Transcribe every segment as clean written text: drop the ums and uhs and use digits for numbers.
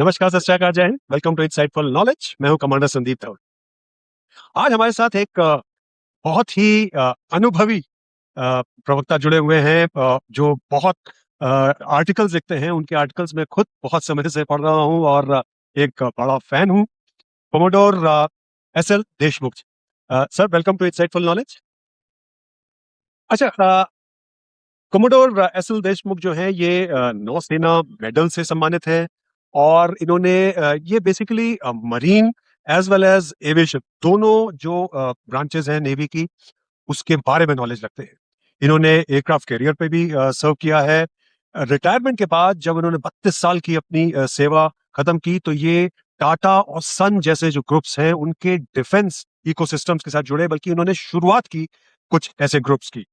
नमस्कार, सत श्री अकाल, जय Hind. Welcome to insightful knowledge. मैं हूं कमांडर संदीप धवन। आज हमारे साथ एक बहुत ही अनुभवी प्रवक्ता जुड़े हुए हैं, जो बहुत आर्टिकल्स लिखते हैं। उनके आर्टिकल्स में खुद बहुत समय से पढ़ रहा हूं और एक बड़ा फैन हूं। Commodore S L Deshmukh ji. Sir, welcome to insightful knowledge. अच्छा, कोमोडोर एसएल देशमुख जो है ये नौसेना मेडल से सम्मानित है और इन्होंने ये basically marine as well as aviation दोनों जो ब्रांचेस हैं नेवी की, उसके बारे में नॉलेज रखते हैं। इन्होंने एयरक्राफ्ट कैरियर पे भी सर्व किया है। रिटायरमेंट के बाद जब उन्होंने 32 साल की अपनी सेवा खत्म की तो ये टाटा और सन जैसे जो ग्रुप्स हैं उनके डिफेंस इकोसिस्टम्स के साथ जुड़े, बल्कि उन्होंने शुरुआत की कुछ ऐसे ग्रुप्स की।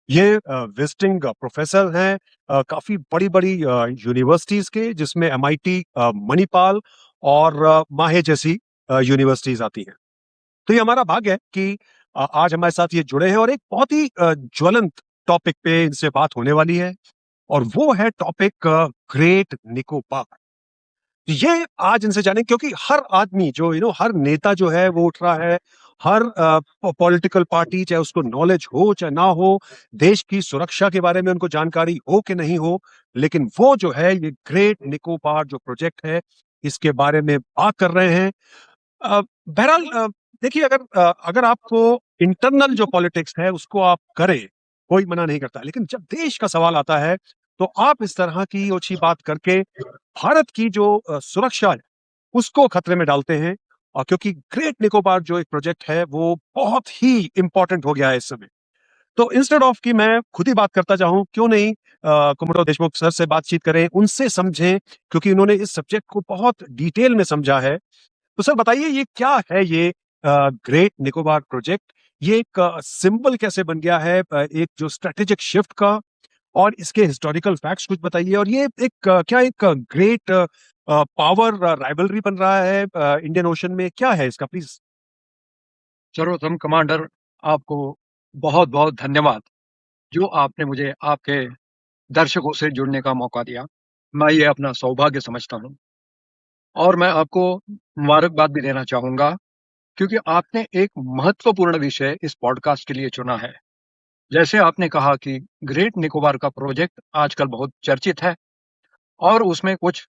ये विजिटिंग प्रोफेसर हैं काफी बड़ी बड़ी यूनिवर्सिटीज के, जिसमें एमआईटी, मणिपाल और माहे जैसी यूनिवर्सिटीज आती हैं। तो ये हमारा भाग्य है कि आज हमारे साथ ये जुड़े हैं और एक बहुत ही ज्वलंत टॉपिक पे इनसे बात होने वाली है, और वो है टॉपिक ग्रेट निकोबार। ये आज इनसे जाने, क्योंकि हर आदमी जो हर नेता जो है वो उठ रहा है, हर पॉलिटिकल पार्टी, चाहे उसको नॉलेज हो चाहे ना हो, देश की सुरक्षा के बारे में उनको जानकारी हो कि नहीं हो, लेकिन वो जो है ये ग्रेट निकोबार जो प्रोजेक्ट है इसके बारे में बात कर रहे हैं। बहरहाल, देखिए, अगर आपको इंटरनल जो पॉलिटिक्स है उसको आप करें, कोई मना नहीं करता, लेकिन जब देश का सवाल आता है तो आप इस तरह की ओछी बात करके भारत की जो सुरक्षा है उसको खतरे में डालते हैं। और क्योंकि ग्रेट निकोबार जो एक प्रोजेक्ट है वो बहुत ही इंपॉर्टेंट हो गया है इस समय, तो इंस्टेड ऑफ कि मैं खुद ही बात करता जाऊं, क्यों नहीं कोमोडोर देशमुख सर से बातचीत करें, उनसे समझें, क्योंकि उन्होंने इस सब्जेक्ट को बहुत डिटेल में समझा है। तो सर बताइए, ये क्या है ये ग्रेट निकोबार प्रोजेक्ट? ये एक सिंबल कैसे बन गया है एक जो स्ट्रेटेजिक शिफ्ट का, और इसके हिस्टोरिकल फैक्ट्स कुछ बताइए। और ये एक क्या एक ग्रेट पावर राइवलरी बन रहा है इंडियन ओशन में, क्या है इसका, प्लीज? सर्वप्रथम कमांडर, आपको बहुत बहुत धन्यवाद जो आपने मुझे आपके दर्शकों से जुड़ने का मौका दिया। मैं ये अपना सौभाग्य समझता हूँ और मैं आपको मुबारकबाद भी देना चाहूँगा, क्योंकि आपने एक महत्वपूर्ण विषय इस पॉडकास्ट के लिए चुना है। जैसे आपने कहा कि ग्रेट निकोबार का प्रोजेक्ट आजकल बहुत चर्चित है और उसमें कुछ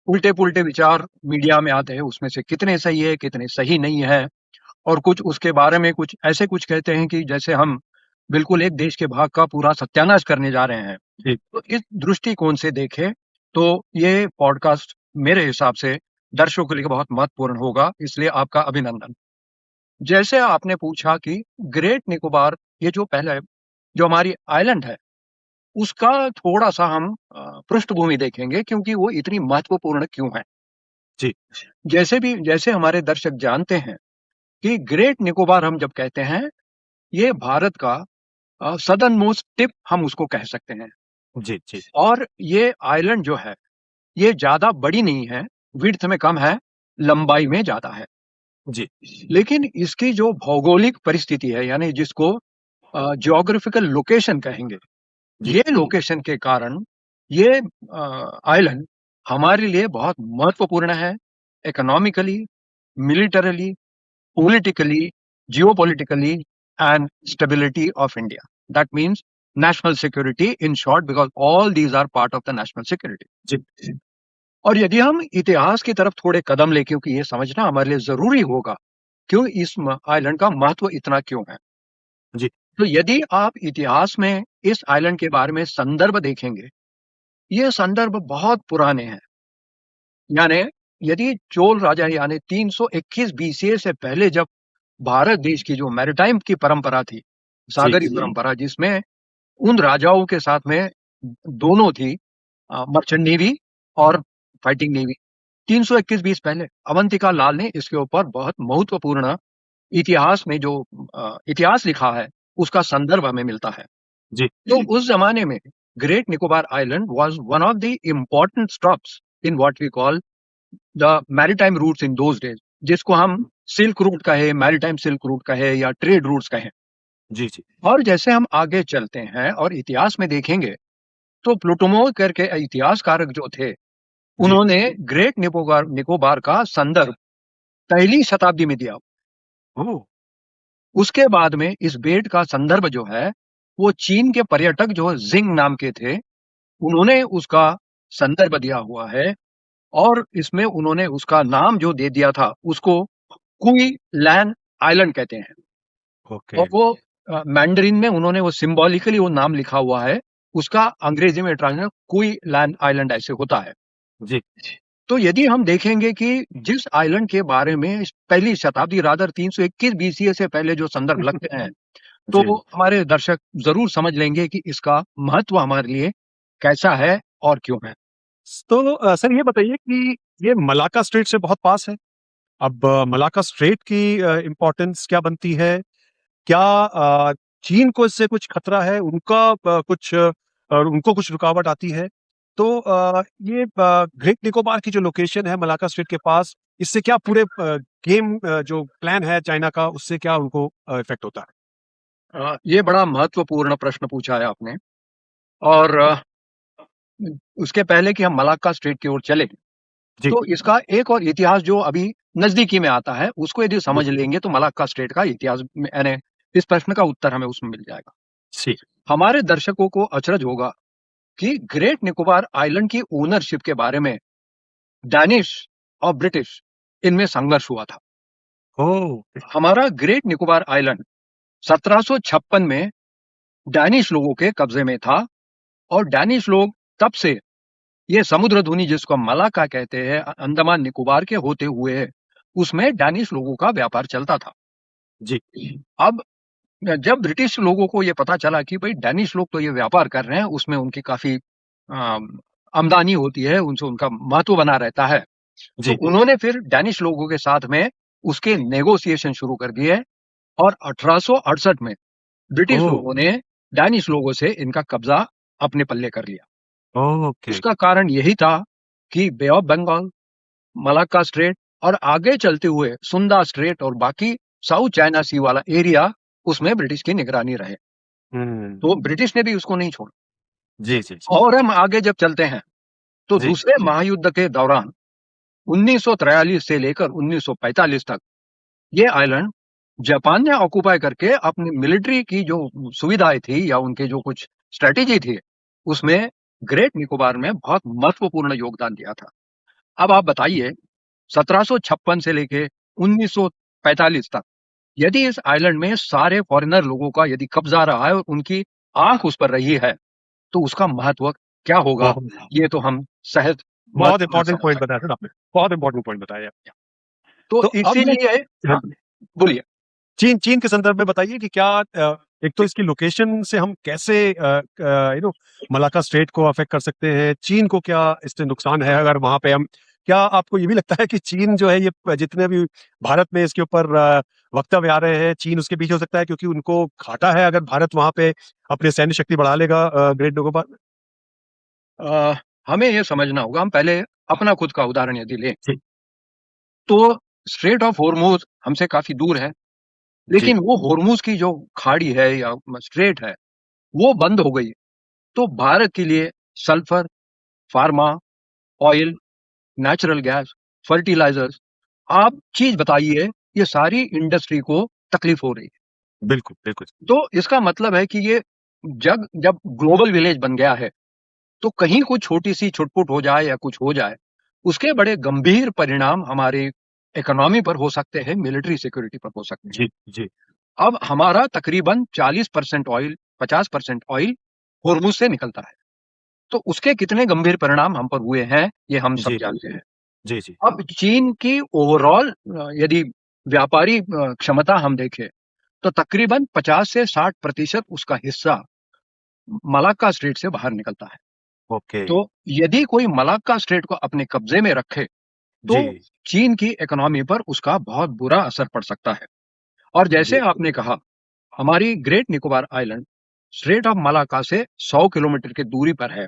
उल्टे-पुल्टे विचार मीडिया में आते हैं, उसमें से कितने सही है, कितने सही नहीं है, और कुछ उसके बारे में कुछ कहते हैं कि जैसे हम बिल्कुल एक देश के भाग का पूरा सत्यानाश करने जा रहे हैं। जी। तो इस दृष्टिकोण से देखें तो ये पॉडकास्ट मेरे हिसाब से दर्शकों के लिए बहुत महत्वपूर्ण होगा, इसलिए आपका अभिनंदन। जैसे आपने पूछा कि ग्रेट निकोबार, ये जो पहले जो हमारी आइलैंड है, उसका थोड़ा-सा हम पृष्ठभूमि देखेंगे, क्योंकि वो इतनी महत्वपूर्ण क्यों है। जी। जैसे हमारे दर्शक जानते हैं कि ग्रेट निकोबार हम जब कहते हैं, ये भारत का सदर्न मोस्ट टिप हम उसको कह सकते हैं। जी। जी। और ये आइलैंड जो है, ये ज़्यादा बड़ी नहीं है, विड्थ में कम है, लंबाई में ज़्यादा है। जी। लेकिन इसकी जो भौगोलिक परिस्थिति है, यानी जिसको ज्योग्राफिकल लोकेशन कहेंगे, जी। ये लोकेशन के कारण ये आइलैंड हमारे लिए बहुत महत्वपूर्ण है, economically, militarily, politically, geopolitically, and stability of India. That means national security in short, because all these are part of the national security. जी। और यदि हम इतिहास की तरफ थोड़े कदम लें, क्योंकि ये समझना हमारे लिए जरूरी होगा क्यों इस आइलैंड का महत्व इतना क्यों है। जी। तो यदि आप इतिहास में इस आइलैंड के बारे में संदर्भ देखेंगे, ये संदर्भ बहुत पुराने हैं। यानी यदि चोल राजा यानी 321 बीसीए से पहले, जब भारत देश की जो मैरिटाइम की परंपरा थी, जी। सागरी परंपरा, जिसमें उन राजाओं के साथ में दोनों थी, मर्चेंट नेवी और फाइटिंग नेवी। 321 बीस पहले अवंतिका लाल ने इसके ऊपर बहुत महत्वपूर्ण इतिहास में जो इतिहास लिखा है, उसका संदर्भ हमें मिलता है। जी। तो उस जमाने में great Nicobar island was one of the important stops in what we call the maritime routes in those days, जिसको हम सिल्क रूट कहे, मैरीटाइम सिल्क रूट कहे, या ट्रेड रूट्स कहें। जी। जी। और जैसे हम आगे चलते हैं और इतिहास में देखेंगे, तो प्लूटोमो करके इतिहासकारक जो थे, जी। उन्होंने ग्रेट निकोबार निकोबार का संदर्भ पहली शताब्दी में दिया। ओह! उसके बाद में इस बेट का संदर्भ जो है, वो चीन के पर्यटक जो जिंग नाम के थे, उन्होंने उसका संदर्भ दिया हुआ है और इसमें उन्होंने उसका नाम जो दे दिया था, उसको कुई लैन आइलैंड कहते हैं। ओके। और वो मैंडरिन में उन्होंने वो सिंबॉलिकली वो नाम लिखा हुआ है, उसका अंग्रेजी में ट्रांसलेशन कुई लैन आइलैंड ऐसे होता है। जी। तो यदि हम देखेंगे कि जिस आइलैंड के बारे में पहली शताब्दी रादर 321 बीसीए से पहले जो संदर्भ लगते हैं, तो जी। हमारे दर्शक ज़रूर समझ लेंगे कि इसका महत्व हमारे लिए कैसा है और क्यों है। तो सर ये बताइए कि ये मलाक्का स्ट्रेट से बहुत पास है। अब मलाक्का स्ट्रेट की इम्पोर्टेंस क्या बनती है? क्या चीन को इससे कुछ खतरा है? उनको कुछ रुकावट आती है? तो ये ग्रेट निकोबार की जो लोकेशन है मलाक्का स्ट्रेट के पास, इससे क्या पूरे गेम जो प्लान है चाइना का, उससे क्या उनको इफ़ेक्ट होता है? ये बड़ा महत्वपूर्ण प्रश्न पूछा है आपने और उसके पहले कि हम मलाक्का स्ट्रेट की ओर चलें, जी, तो इसका एक और इतिहास जो अभी नज़दीकी में आता है, उसको यदि समझ बिल्कुल। लेंगे तो मलाक्का स्ट्रेट का इतिहास में यानी इस प्रश्न का उत्तर हमें उसमें मिल जाएगा। जी, हमारे दर्शकों को अचरज होगा कि ग्रेट निकोबार आइलैंड की ओनरशिप के बारे में डैनिश और ब्रिटिश इनमें संघर्ष हुआ था। ओह! हमारा ग्रेट निकोबार आइलैंड 1756 में डैनिश लोगों के कब्जे में था और डैनिश लोग तब से ये समुद्र धुनी जिसको हम मलाका कहते हैं अंडमान निकोबार के होते हुए उसमें डैनिश लोगों का व्यापार चलता था। जी, अब जब ब्रिटिश लोगों को ये पता चला कि भाई डैनिश लोग तो ये व्यापार कर रहे हैं, उसमें उनकी काफ़ी आमदनी होती है, उनसे उनका महत्व बना रहता है। तो जी। उन्होंने फिर डैनिश लोगों के साथ में उसके नेगोशिएशन शुरू कर दिए और 1868 में ब्रिटिश ओह! लोगों ने डैनिश लोगों से इनका कब्ज़ा अपने पल्ले कर लिया। ओके। उसका कारण यही था कि बे ऑफ बंगाल, मलाक्का स्ट्रेट और आगे चलते हुए सुंदा स्ट्रेट और बाकी साउथ चाइना सी वाला एरिया उसमें ब्रिटिश की निगरानी रहे। हुँ। तो ब्रिटिश ने भी उसको नहीं छोड़ा। जी, जी, जी। और हम आगे जब चलते हैं, तो जी, दूसरे महायुद्ध के दौरान 1943 से लेकर 1945 तक ये आइलैंड जापान ने ऑक्युपाई करके अपनी मिलिट्री की जो सुविधाएँ थी या उनके जो कुछ स्ट्रैटेजी थी, उसमें ग्रेट निकोबार में बहुत महत्वपूर्ण योगदान दिया था। अब आप बताइए 1756 से लेके 1945 तक यदि इस आइलैंड में सारे फॉरेनर लोगों का यदि कब्ज़ा रहा है और उनकी आँख उस पर रही है, तो उसका महत्व क्या होगा? बहुत ये तो हम सहज मन बहुत से इम्पोर्टेंट समझ पॉइंट सकते बताया हैं। सर आपने। बहुत इम्पोर्टेंट पॉइंट बताया। तो तो अब ये इसीलिए हाँ, हाँ, बोलिए। चीन चीन के संदर्भ में बताइए कि क्या एक तो इसकी लोकेशन से हम कैसे मलाक्का स्ट्रेट को अफेक्ट कर सकते हैं? चीन को क्या इससे नुकसान है अगर वहाँ पे हम क्या आपको ये भी लगता है कि चीन जो है ये जितने भी भारत में इसके ऊपर वक्तव्य आ रहे हैं, चीन उसके पीछे हो सकता है क्योंकि उनको घाटा है अगर भारत वहाँ पे अपनी सैन्य शक्ति बढ़ा लेगा ग्रेट निकोबार में? अ, हमें ये समझना होगा हम पहले अपना खुद का उदाहरण यदि लें, जी, तो स्ट्रेट ऑफ हॉर्मोज़ हमसे काफ़ी दूर है, जी, लेकिन वो हॉर्मोज़ की जो खाड़ी है या स्ट्रेट है, वो बंद हो गई, तो भारत के लिए sulphur, pharma, oil, natural gas, fertilisers आप चीज़ बताइए, ये सारी इंडस्ट्री को तकलीफ़ हो रही है। बिल्कुल, बिल्कुल। तो इसका मतलब है कि ये जग जब ग्लोबल विलेज बन गया है, तो कहीं कोई छोटी-सी छुट-पुट हो जाए या कुछ हो जाए, उसके बड़े गंभीर परिणाम हमारी इकोनॉमी पर हो सकते हैं, मिलिट्री सिक्योरिटी पर हो सकते हैं। जी, जी, अब हमारा तकरीबन 40% ऑयल, 50% ऑयल होर्मुज़ से निकलता है। तो उसके कितने गंभीर परिणाम हम पर हुए हैं, ये हम सब जी, जानते हैं। जी, जी, अब चीन की ओवरऑल यदि व्यापारी क्षमता हम देखें, तो तकरीबन 50 से 60% उसका हिस्सा मलाक्का स्ट्रेट से बाहर निकलता है। ओके। तो यदि कोई मलाक्का स्ट्रेट को अपने कब्जे में रखे, तो जी, चीन की इकोनॉमी पर उसका बहुत बुरा असर पड़ सकता है। और जैसे जी, आपने कहा, हमारी great Nicobar island straight of Malacca से 100 किलोमीटर की दूरी पर है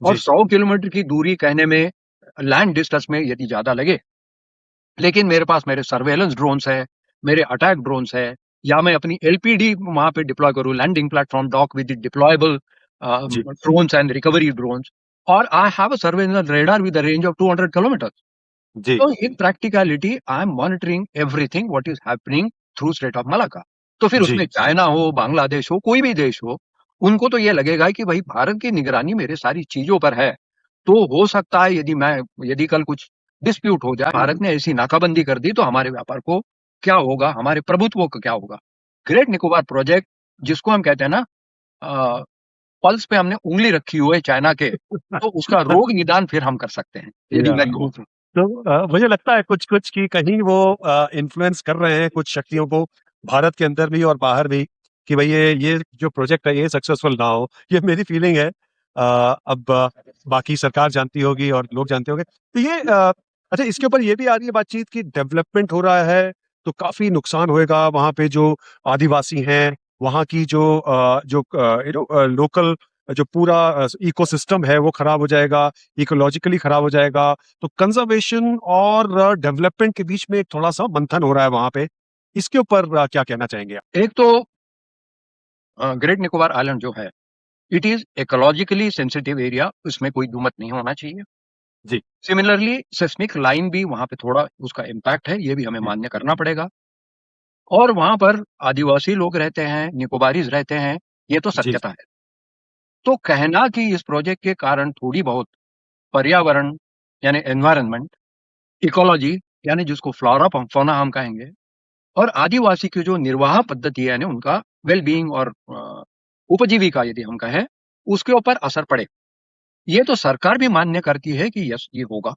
और जी, 100 किलोमीटर की दूरी कहने में लैंड डिस्टेंस में यदि ज़्यादा लगे, लेकिन मेरे पास मेरे सर्वेलेंस ड्रोन्स हैं, मेरे अटैक ड्रोन्स हैं या मैं अपनी एलपीडी वहाँ पे डिप्लॉय करूँ, landing platform dock with deployable जी, ड्रोन्स एंड रिकवरी ड्रोन्स और I have a surveillance radar with a range of 200 kilometre. जी, तो in practicality I am monitoring everything what is happening through strait of Malacca. तो फिर जी, उसमें China हो, बांग्लादेश हो, कोई भी देश हो, उनको तो ये लगेगा कि भाई भारत की निगरानी मेरे सारी चीजों पर है। तो हो सकता है यदि कल कुछ डिस्प्यूट हो जाए, भारत ने ऐसी नाकाबंदी कर दी, तो हमारे व्यापार को क्या होगा, हमारे प्रभुत्व को क्या होगा। ग्रेट निकोबार प्रोजेक्ट, जिसको हम कहते हैं ना, पल्स पे हमने उंगली रखी हुई है चाइना के, तो उसका रोग निदान फिर हम कर सकते हैं, यदि या मैं कहूँ तो। तो मुझे लगता है कुछ-कुछ कि कहीं वो इन्फ्लुएंस कर रहे हैं कुछ शक्तियों को, भारत के अंदर भी और बाहर भी, कि भई ये जो प्रोजेक्ट है ये सक्सेसफुल ना हो, ये मेरी फीलिंग है। अब बाकी सरकार जानती होगी और लोग जानते होंगे। तो ये अच्छा, इसके ऊपर ये भी आ रही है बातचीत कि डेवलपमेंट हो रहा है, तो काफ़ी नुकसान होएगा वहाँ पे जो आदिवासी हैं, वहाँ की जो लोकल जो पूरा इकोसिस्टम है वो खराब हो जाएगा, इकोलॉजिकली खराब हो जाएगा। तो कंजर्वेशन और डेवलपमेंट के बीच में एक थोड़ा-सा मंथन हो रहा है वहाँ पे। इसके ऊपर क्या कहना चाहेंगे आप? एक तो ग्रेट निकोबार आइलैंड जो है, it is ecologically sensitive area, उसमें कोई दुमत नहीं होना चाहिए। जी, सिमिलरली सिस्मिक लाइन भी वहां पे थोड़ा उसका इम्पैक्ट है, ये भी हमें जी, मान्य करना पड़ेगा। और वहां पर आदिवासी लोग रहते हैं, निकोबारीज रहते हैं, ये तो जी, सत्यता है। तो कहना कि इस प्रोजेक्ट के कारण थोड़ी बहुत पर्यावरण यानी एनवायरनमेंट, इकोलॉजी यानी जिसको फ्लोरा फौना हम कहेंगे, और आदिवासी की जो निर्वाह पद्धति है यानी उनका वेल बीइंग और उपजीविका यदि हम कहें, उसके ऊपर असर पड़े, ये तो सरकार भी मान्य करती है कि यस ये होगा।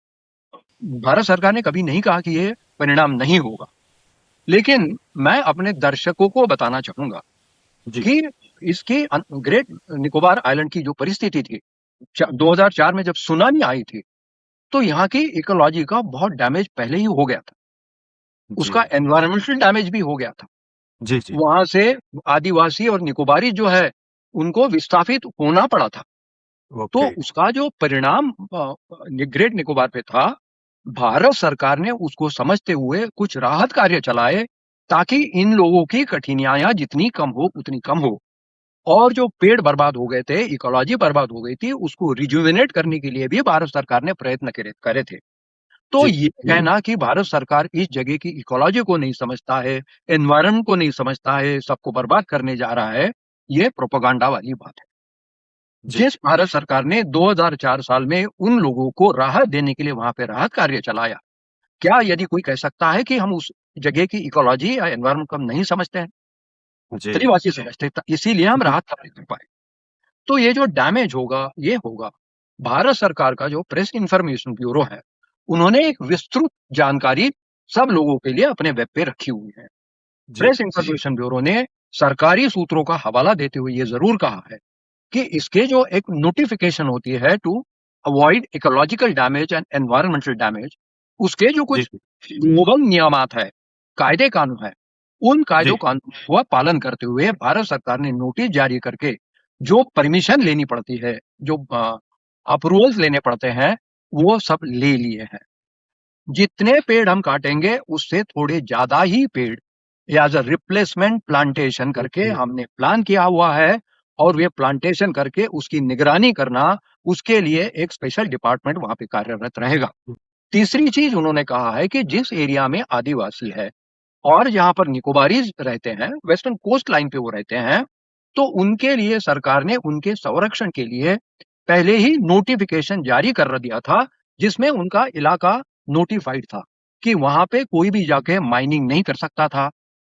भारत सरकार ने कभी नहीं कहा कि ये परिणाम नहीं होगा। लेकिन मैं अपने दर्शकों को बताना चाहूंगा जी, कि इसकी ग्रेट निकोबार आइलैंड की जो परिस्थिति थी, 2004 में जब सुनामी आई थी, तो यहाँ की इकोलॉजी का बहुत डैमेज पहले ही हो गया था। जी, उसका एनवायरमेंटल डैमेज भी हो गया था। जी, जी, वहां से आदिवासी और निकोबारी जो है, उनको विस्थापित होना पड़ा था। तो ओके, उसका जो परिणाम ग्रेट निकोबार पे था, भारत सरकार ने उसको समझते हुए कुछ राहत कार्य चलाए, ताकि इन लोगों की कठिनाइयां जितनी कम हो उतनी कम हो। और जो पेड़ बर्बाद हो गए थे, इकोलॉजी बर्बाद हो गई थी, उसको रिजुविनेट करने के लिए भी भारत सरकार ने प्रयत्न करे करे थे। तो जी, ये कहना कि भारत सरकार इस जगह की इकोलॉजी को नहीं समझता है, एनवायरनमेंट को नहीं समझता है, सबको बर्बाद करने जा रहा है, ये प्रोपेगेंडा वाली बात है। जी, जिस भारत सरकार ने 2004 साल में उन लोगों को राहत देने के लिए वहां पे राहत कार्य चलाया, क्या यदि कोई कह सकता है कि हम उस जगह की इकोलॉजी या एनवायरनमेंट को हम नहीं समझते हैं? जी, आदिवासी समझते हैं, इसीलिए हम जी, राहत कार्य कर पाए। तो ये जो डैमेज होगा, ये होगा। भारत सरकार का जो प्रेस इंफॉर्मेशन ब्यूरो है, उन्होंने एक विस्तृत जानकारी सब लोगों के लिए अपने वेब पे रखी हुई है। जी, प्रेस इंफॉर्मेशन ब्यूरो ने सरकारी सूत्रों का हवाला देते हुए ये जरूर कहा है कि इसके जो एक नोटिफिकेशन होती है to avoid ecological damage and environmental damage, उसके जो जी, कुछ ग्लोबल नियमात है, कायदे कानून है, उन कायदों जी, कानून का पालन करते हुए भारत सरकार ने नोटिस जारी करके जो परमिशन लेनी पड़ती है, जो अप्रूवल्स लेने पड़ते हैं, वो सब ले लिए हैं। जितने पेड़ हम काटेंगे उससे थोड़े ज्यादा ही पेड़ एज अ रिप्लेसमेंट प्लांटेशन करके हमने प्लान किया हुआ है। और ये प्लांटेशन करके उसकी निगरानी करना, उसके लिए एक स्पेशल डिपार्टमेंट वहां पे कार्यरत रहेगा। तीसरी चीज उन्होंने कहा है कि जिस एरिया में आदिवासी है और जहां पर निकोबारीज रहते हैं, वेस्टर्न कोस्ट लाइन पे वो रहते हैं, तो उनके लिए सरकार ने उनके संरक्षण के लिए पहले ही नोटिफिकेशन जारी कर दिया था, जिसमें उनका इलाका नोटिफाइड था कि वहां पे कोई भी जाके माइनिंग नहीं कर सकता था,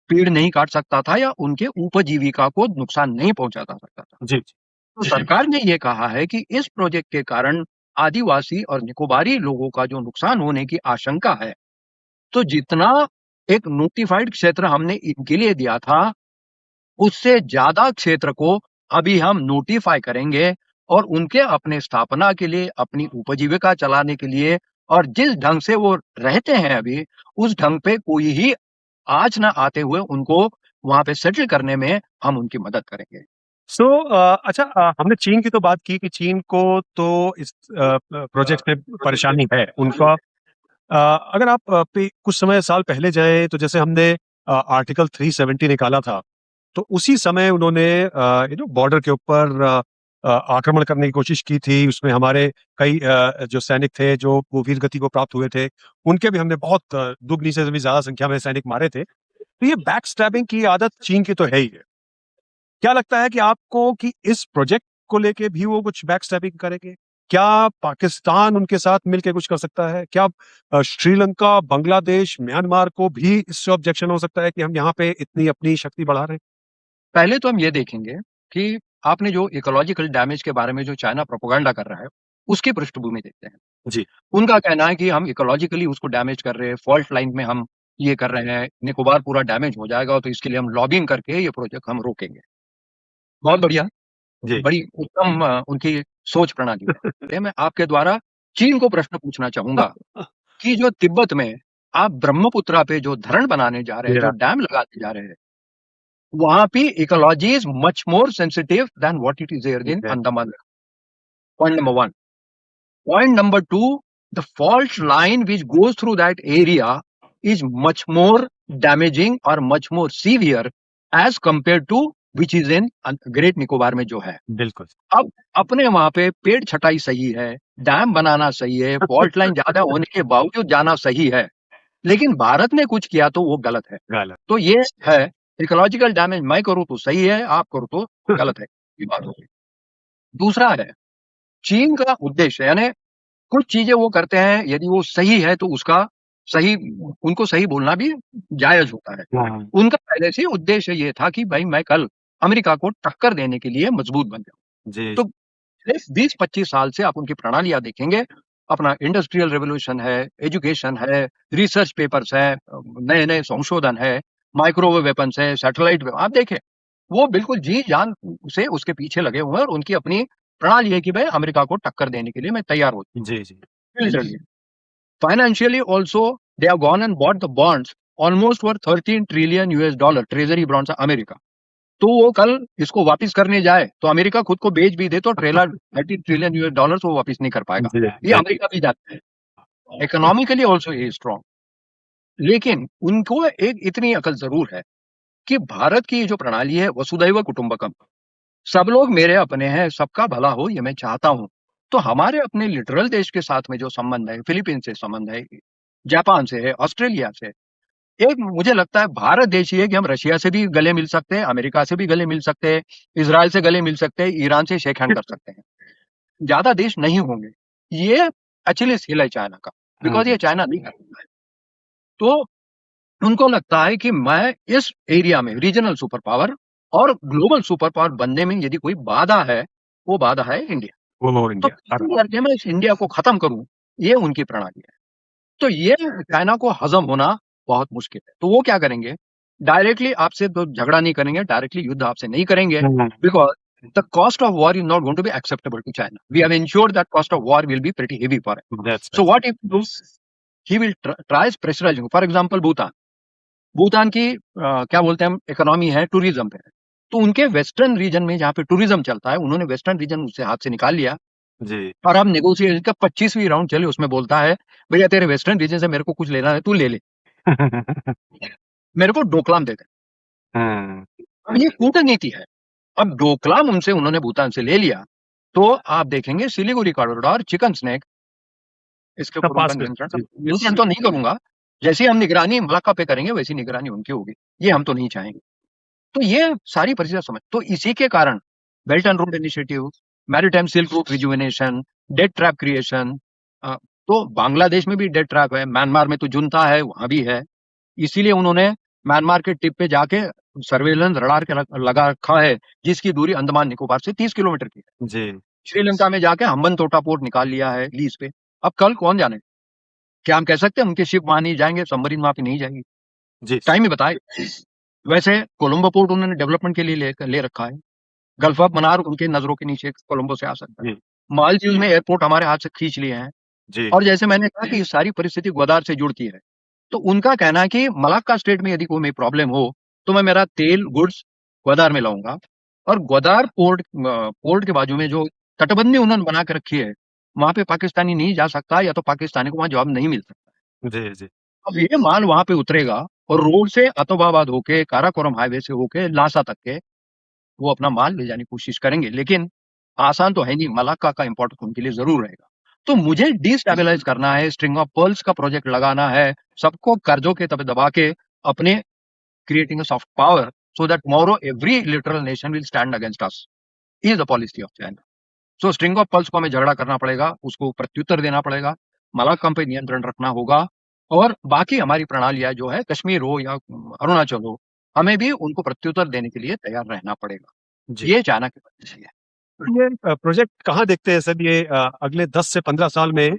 पेड़ नहीं काट सकता था, या उनके उपजीविका को नुकसान नहीं पहुंचाता सकता था। जी, तो सरकार ने ये कहा है कि इस प्रोजेक्ट के कारण आदिवासी और निकोबारी लोगों का जो नुकसान होने की आशंका है, तो जितना एक नोटिफाइड क्षेत्र हमने इनके लिए दिया था, उससे ज्यादा क्षेत्र को अभी हम नोटिफाई करेंगे, और उनके अपने स्थापना के लिए, अपनी उपजीविका चलाने के लिए, और जिस ढंग से वो रहते हैं अभी, उस ढंग पे कोई ही आँच ना आते हुए उनको वहां पे सेटल करने में हम उनकी मदद करेंगे। सो अच्छा, हमने चीन की तो बात की कि चीन को तो इस प्रोजेक्ट में परेशानी है उनका। अगर आप कुछ समय साल पहले जाएं तो जैसे हमने आर्टिकल 370 निकाला था, तो उसी समय उन्होंने बॉर्डर के ऊपर आक्रमण करने की कोशिश की थी, उसमें हमारे कई जो सैनिक थे, जो वो वीर गति को प्राप्त हुए थे, उनके भी हमने बहुत दुगनी से भी ज़्यादा संख्या में सैनिक मारे थे। तो ये बैक स्टैबिंग की आदत चीन की तो है ही है। क्या लगता है कि आपको कि इस प्रोजेक्ट को लेके भी वो कुछ बैक स्टैबिंग करेंगे? क्या पाकिस्तान उनके साथ मिलके कुछ कर सकता है? क्या श्रीलंका, बांग्लादेश, म्यांमार को भी इससे ऑब्जेक्शन हो सकता है कि हम यहाँ पे इतनी अपनी शक्ति बढ़ा रहे हैं? पहले तो हम ये देखेंगे कि आपने जो इकोलॉजिकल डैमेज के बारे में जो चाइना प्रोपेगेंडा कर रहा है, उसकी पृष्ठभूमि देखते हैं। जी, उनका कहना है कि हम इकोलॉजिकली उसको डैमेज कर रहे हैं, फॉल्ट लाइन में हम ये कर रहे हैं, निकोबार पूरा डैमेज हो जाएगा तो इसके लिए हम लॉबिंग करके ये प्रोजेक्ट हम रोकेंगे। बहुत बढ़िया, जी। बड़ी उत्तम उनकी सोच प्रणाली है। ये मैं आपके द्वारा चीन को प्रश्न पूछना चाहूँगा कि जो तिब्बत में आप ब्रह्मपुत्रा पे जो धरण बनाने जा रहे हैं, जो या डैम लगाने जा रहे हैं, वहाँ पे ecology is much more sensitive than what it is there in exactly, Andaman. Point number 1. Point number 2, the fault line which goes through that area is much more damaging or much more severe as compared to which is in great Nicobar में जो है। बिल्कुल। अब अपने वहां पे पेड़ छटाई सही है, डैम बनाना सही है, फॉल्ट लाइन ज्यादा होने के बावजूद जाना सही है, लेकिन भारत ने कुछ किया तो वो गलत है। गलत। तो ये है इकोलॉजिकल डैमेज, मैं करूँ तो सही है, आप करो तो गलत है, ये बात होगी। दूसरा है चीन का उद्देश्य, यानी कुछ चीजें वो करते हैं, यदि वो सही है तो उसका सही, उनको सही बोलना भी जायज होता है। हाँ, उनका पहले से उद्देश्य ये था कि भाई मैं कल अमेरिका को टक्कर देने के लिए मजबूत बन जाऊं। जी, तो 20-25 साल से आप उनकी प्रणालियां देखेंगे, अपना इंडस्ट्रियल रेवोल्यूशन है, एजुकेशन है, रिसर्च पेपर्स है, नए नए संशोधन है, माइक्रोवेव वेपन्स है, सैटेलाइट, आप देखें वो बिल्कुल जी जान से उसके पीछे लगे हुए हैं और उनकी अपनी प्रणाली है कि भाई अमेरिका को टक्कर देने के लिए मैं तैयार हूँ। जी, जी। Financially also, they have gone and bought the bonds almost worth 13 trillion US dollar treasury bonds America. तो वो कल इसको वापस करने जाए तो अमेरिका खुद को बेच भी दे तो ट्रेलर 13 ट्रिलियन यूएस डॉलर वो वापस नहीं कर पाएगा। जी, ये एग्ज़ैक्टली। अमेरिका भी जाता है, इकोनॉमिकली ऑल्सो ये स्ट्रॉन्ग। लेकिन उनको एक इतनी अकल जरूर है कि भारत की जो प्रणाली है वसुधैव कुटुंबकम, सब लोग मेरे अपने हैं, सबका भला हो ये मैं चाहता हूँ। तो हमारे अपने लिटरल देश के साथ में जो संबंध है, फिलीपींस से संबंध है, जापान से है, ऑस्ट्रेलिया से, एक मुझे लगता है भारत देश ही है कि हम रशिया से भी गले मिल सकते हैं, अमेरिका से भी गले मिल सकते हैं, इजराइल से गले मिल सकते हैं, ईरान से शेक हैंड कर सकते हैं। ज्यादा देश नहीं होंगे। ये एक्चुअली हिल है चाइना का, बिकॉज ये हाँ, चाइना नहीं करता है। तो उनको लगता है कि मैं इस एरिया में रीजनल सुपर पावर और ग्लोबल सुपर पावर बनने में यदि कोई बाधा है, वो बाधा है इंडिया। वो तो इंडिया। कैसे करके मैं इस इंडिया को खत्म करूं, ये उनकी प्रणाली है। तो ये चाइना को हजम होना बहुत मुश्किल है। तो वो क्या करेंगे, डायरेक्टली आपसे तो झगड़ा नहीं करेंगे, डायरेक्टली युद्ध आपसे नहीं करेंगे, हुँ, because the cost of war is not going to be acceptable to China. We have ensured that cost of war will be pretty heavy for him. That's so right. What if he will try pressurising, for example Bhutan. Bhutan की क्या बोलते हैं हम, economy है tourism पे है। तो उनके वेस्टर्न रीजन में जहाँ पे टूरिज्म चलता है, उन्होंने वेस्टर्न रीजन उससे हाथ से निकाल लिया। जी। और अब नेगोशिएशन का 25वीं राउंड चले, उसमें बोलता है भैया तेरे वेस्टर्न रीजन से मेरे को कुछ लेना है, तू ले ले, मेरे को डोकलाम दे दे। हुँ, अब ये कूटनीति है। अब डोकलाम उनसे उन्होंने भूटान से ले लिया, तो आप देखेंगे सिलीगुड़ी कॉरिडोर, चिकन स्नैक, इसके सब ऊपर उनका पास में। नियंत्रण, जी, नियंत्रण तो नहीं करूंगा, जैसे हम निगरानी मलाक्का पे करेंगे वैसी निगरानी उनकी होगी, ये हम तो नहीं चाहेंगे। तो ये सारी परिस्थितियां समझ, तो इसी के कारण belt and road initiative, maritime silk root rejuvenation, debt trap creation, तो बांग्लादेश में भी डेट ट्रैप है, म्यांमार में तो जुनता है वहां भी है। इसीलिए उन्होंने म्यांमार के टिप पे जाके सर्वेलेंस रडार के लगा रखा है, जिसकी दूरी अंडमान निकोबार से 30 किलोमीटर की है। जी, श्रीलंका में जाके हम्बन तोटा पोर्ट निकाल लिया है लीज पे। अब कल कौन जाने, क्या हम कह सकते हैं उनके शिप वहां नहीं जाएंगे, सबमरीन वहां पे नहीं जाएगी? जी, टाइम ही बताए। वैसे कोलंबो पोर्ट उन्होंने डेवलपमेंट के लिए ले रखा है, गल्फ ऑफ मन्नार उनके नजरों के नीचे कोलंबो से आ सकता है। जी, मालदीव में एयरपोर्ट हमारे हाथ से खींच लिए हैं। जी, और जैसे मैंने कहा कि ये सारी परिस्थिति ग्वादार से जुड़ती है, तो उनका कहना है कि मलाक्का स्टेट में यदि कोई प्रॉब्लम हो तो मैं मेरा तेल गुड्स ग्वादार में लाऊंगा। और ग्वादार पोर्ट के बाजू में जो तटबंदी उन्होंने बना के रखी है, वहां पे पाकिस्तानी नहीं जा सकता, या तो पाकिस्तानी को वहां जवाब नहीं मिल सकता। जी, जी, अब ये माल वहां पे उतरेगा और रोड से अतोबाबाद होके काराकोरम हाईवे से होके लासा तक के वो अपना माल ले जाने की कोशिश करेंगे। लेकिन आसान तो है नहीं, मलाक्का का इम्पोर्टेंस उनके लिए जरूर रहेगा। तो मुझे डिस्टेबलाइज करना है, स्ट्रिंग ऑफ पर्ल्स का प्रोजेक्ट लगाना है, सबको कर्जों के तब दबा के अपने creating soft power so that tomorrow every literal nation will stand against us is the policy of China. So string of pearls को हमें झगड़ा करना पड़ेगा, उसको प्रत्युत्तर देना पड़ेगा, मलाक्का पे नियंत्रण रखना होगा, और बाकी हमारी प्रणालियां जो है कश्मीर हो या अरुणाचल हो, हमें भी उनको प्रत्युत्तर देने के लिए तैयार रहना पड़ेगा। जी। ये चाइना की पॉलिसी है। ये प्रोजेक्ट कहाँ देखते हैं सर, ये अगले 10 से 15 साल में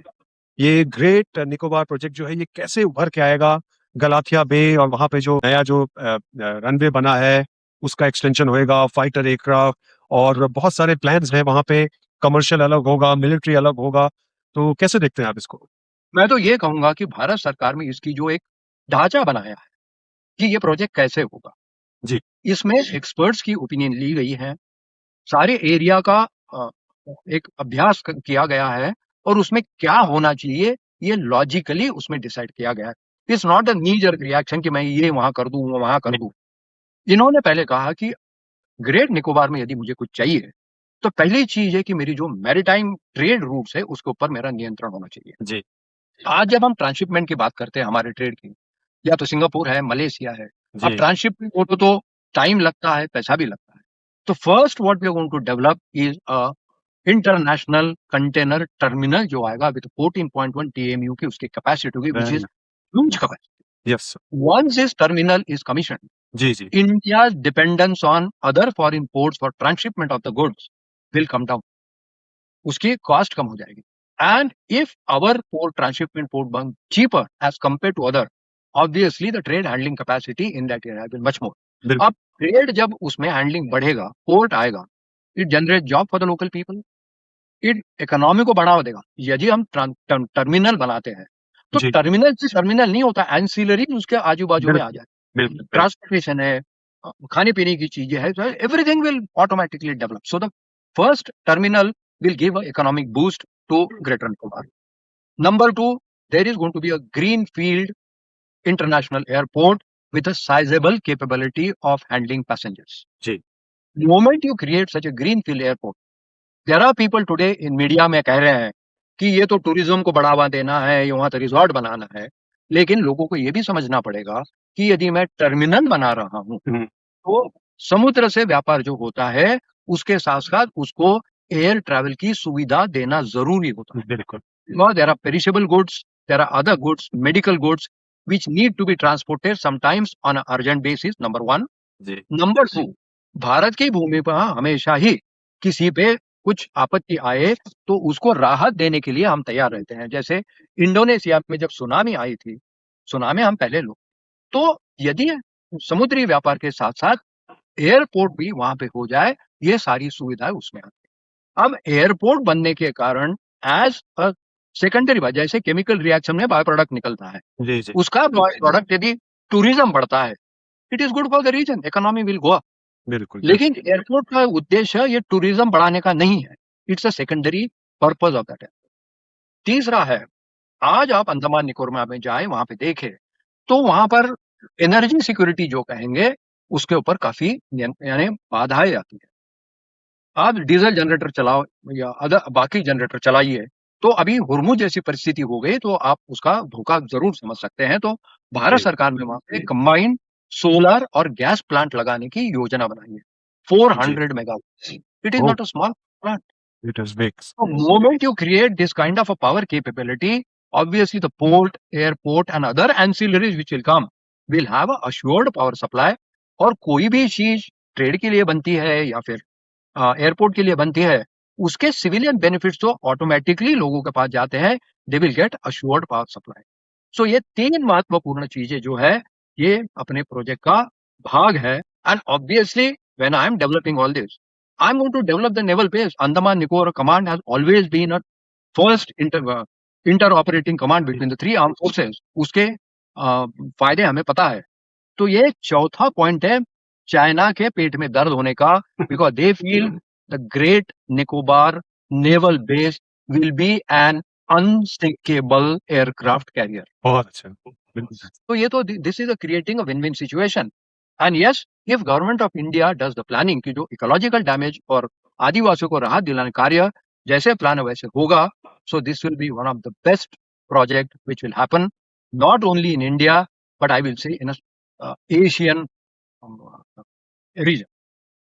ये ग्रेट निकोबार प्रोजेक्ट जो है ये कैसे उभर के आएगा? गलाथिया बे और वहां पे जो नया जो रनवे बना है उसका एक्सटेंशन होएगा, फाइटर एयरक्राफ्ट और बहुत सारे प्लान्स हैं वहां पे, कमर्शियल अलग होगा, मिलिट्री अलग होगा, तो कैसे देखते हैं आप इसको? मैं तो ये कहूंगा कि भारत सरकार में इसकी जो एक ढांचा बनाया है कि ये प्रोजेक्ट कैसे होगा, जी। इसमें एक्सपर्ट्स की ओपिनियन ली गई है, सारे एरिया का अ, एक अभ्यास किया गया है, और उसमें क्या होना चाहिए ये लॉजिकली उसमें डिसाइड किया गया है। It's not a knee jerk reaction कि मैं ये वहां कर दूं, वो वहां कर दूं। इन्होंने पहले कहा कि ग्रेट निकोबार में यदि मुझे कुछ चाहिए, तो पहली चीज है कि मेरी जो मैरीटाइम ट्रेड रूट्स है उसके ऊपर मेरा नियंत्रण होना चाहिए। जी। आज जब हम ट्रांसशिपमेंट की बात करते हैं हमारे ट्रेड की, या तो सिंगापुर है, मलेशिया है, अब जी। ट्रांसशिपमेंट हो तो टाइम लगता है, पैसा भी लगता है। तो first what we are going to develop is a international container terminal जो आएगा विद 14.1 TMU की उसकी कैपेसिटी होगी, which is huge capacity. Yes. Once this terminal is commission, जी। जी। India's dependence on other foreign ports for transshipment of the goods will come down. उसकी cost कम हो जाएगी। And if our port transshipment port बन cheaper as compare to other, obviously the trade handling capacity in that area will much more. बिल्कुल। अब trade जब उसमें handling बढ़ेगा, पोर्ट आएगा, it generate job for the local people, it economy को बढ़ावा देगा। यदि हम टर्मिनल बनाते हैं तो जी। टर्मिनल से टर्मिनल नहीं होता, एंसिलरी उसके आजू बाजू में आ बिल्कुल। जाए, बिल्कुल। ट्रांसपोर्टेशन है, खाने पीने की चीजें है, everything will automatically develop. So the first terminal will give an economic boost to Greater Nicobar. Number two, there is going to be a greenfield international airport with a sizable capability of handling passengers. जी। The moment you create such a greenfield airport, there are people today in media में कह रहे हैं कि ये तो tourism को बढ़ावा देना है, ये वहां तो रिजॉर्ट बनाना है, लेकिन लोगों को ये भी समझना पड़ेगा कि यदि मैं टर्मिनल बना रहा हूं तो समुद्र से व्यापार जो होता है उसके साथ साथ उसको एयर ट्रैवल की सुविधा देना जरूरी होता है। बिल्कुल। Because there are perishable goods, there are other goods, medical goods, which need to be transported sometimes on an urgent basis, number one. Ji. Number two, Bharat की भूमि पर हमेशा ही किसी पे कुछ आपत्ति आए तो उसको राहत देने के लिए हम तैयार रहते हैं। जैसे इंडोनेशिया में जब सुनामी आई थी, सुनामी हम पहले लोग, तो यदि समुद्री व्यापार के साथ साथ एयरपोर्ट भी वहां पे हो जाए, ये सारी सुविधाएं उसमें आती है। अब एयरपोर्ट बनने के कारण एज अ सेकेंडरी बात, जैसे केमिकल रिएक्शन में बाय प्रोडक्ट निकलता है, जी। जी। उसका बाय प्रोडक्ट यदि टूरिज्म बढ़ता है, it is good for the region, economy will go up. बिल्कुल। लेकिन एयरपोर्ट का उद्देश्य ये टूरिज्म बढ़ाने का नहीं है, it's a secondary purpose of that. तीसरा है, आज आप अंडमान निकोबार में जाए, वहां पे देखे तो वहां पर एनर्जी सिक्योरिटी जो कहेंगे उसके ऊपर काफी यानी बाधाएं आती है। आप डीजल जनरेटर चलाओ या अदर बाकी जनरेटर चलाइए, तो अभी हुरमुज जैसी परिस्थिति हो गई तो आप उसका धोखा जरूर समझ सकते हैं। तो भारत जी। सरकार ने वहां पे कंबाइंड सोलर और गैस प्लांट लगाने की योजना बनाई है, जी। 400 megawatt. It is oh, not a small plant. It is big. The moment you create this kind of a power capability, obviously the port, airport and other ancillaries which will come will have a assured power supply। और कोई भी चीज trade के लिए बनती है या फिर एयरपोर्ट के लिए बनती है, उसके सिविलियन बेनिफिट्स तो ऑटोमेटिकली लोगों के पास जाते हैं, they will get assured power supply. So ये तीन महत्वपूर्ण चीजें जो है ये अपने प्रोजेक्ट का भाग है। And obviously when I am developing all this, I am going to develop the naval base. Andaman Nicobar command has always been a first inter operating command between the three arm forces. उसके फायदे हमें पता है। तो ये चौथा पॉइंट है China के पेट में दर्द होने का, because they feel the great Nicobar naval base will be an unsinkable aircraft carrier. बहुत अच्छा। बिल्कुल। तो ये तो this is creating a win win situation. And yes, if government of India does the planning कि जो इकोलॉजिकल डैमेज और आदिवासियों को राहत दिलाने कार्य जैसे प्लान वैसे होगा, so this will be one of the best project which will happen not only in India but I will say in a Asian region.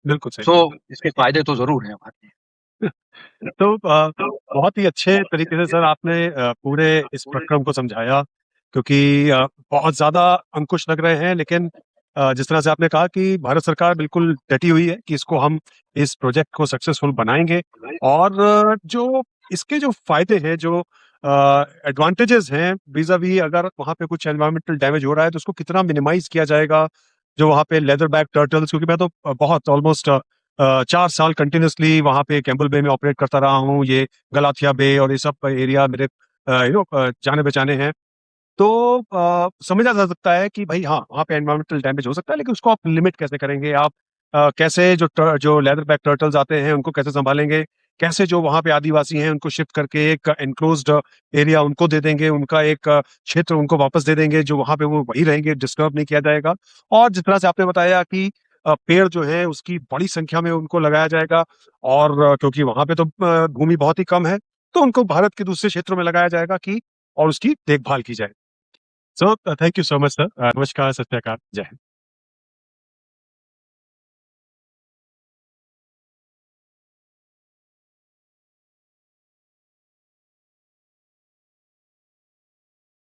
बिल्कुल सही। So इसके फायदे तो जरूर हैं हमारे लिए। तो बहुत ही अच्छे तरीके से सर आपने पूरे इस प्रक्रम को समझाया, क्योंकि बहुत ज़्यादा अंकुश लग रहे हैं, लेकिन जिस तरह से आपने कहा कि भारत सरकार बिल्कुल डटी हुई है कि इसको हम इस प्रोजेक्ट को सक्सेसफुल बनाएँगे, और जो इसके जो फ़ायदे हैं, जो एडवांटेजेस हैं vis-a-vis, अगर वहाँ पे कुछ एनवायरमेंटल डैमेज हो रहा है तो उसको कितना मिनिमाइज़ किया जाएगा। जो वहाँ पे लेदर बैक टर्टल्स, क्योंकि मैं तो बहुत ऑलमोस्ट 4 साल कंटिन्यूअसली वहाँ पे कैंपबेल बे में ऑपरेट करता रहा हूँ। ये गलाथिया बे और ये सब एरिया मेरे जाने-पहचाने हैं। तो समझा जा सकता है कि भई हाँ, वहाँ पे एनवायरमेंटल डैमेज हो सकता है, लेकिन उसको आप लिमिट कैसे करेंगे? आप कैसे जो लेदर बैक टर्टल्स आते हैं, उनको कैसे सँभालेंगे? कैसे जो वहाँ पे आदिवासी हैं, उनको शिफ्ट करके एक एन्क्लोज़्ड एरिया उनको दे देंगे, उनका एक क्षेत्र उनको वापस दे देंगे, जो वहाँ पे वो वहीं रहेंगे, डिस्टर्ब नहीं किया जाएगा। और जिस तरह से आपने बताया कि पेड़ जो है, उसकी बड़ी संख्या में उनको लगाया जाएगा, और क्योंकि वहाँ पे तो भूमि बहुत ही कम है, तो उनको भारत के दूसरे क्षेत्रों में लगाया जाएगा कि और उसकी देखभाल की जाए। So, thank you so much, sir. नमस्कार, सत श्री अकाल, जय हिंद।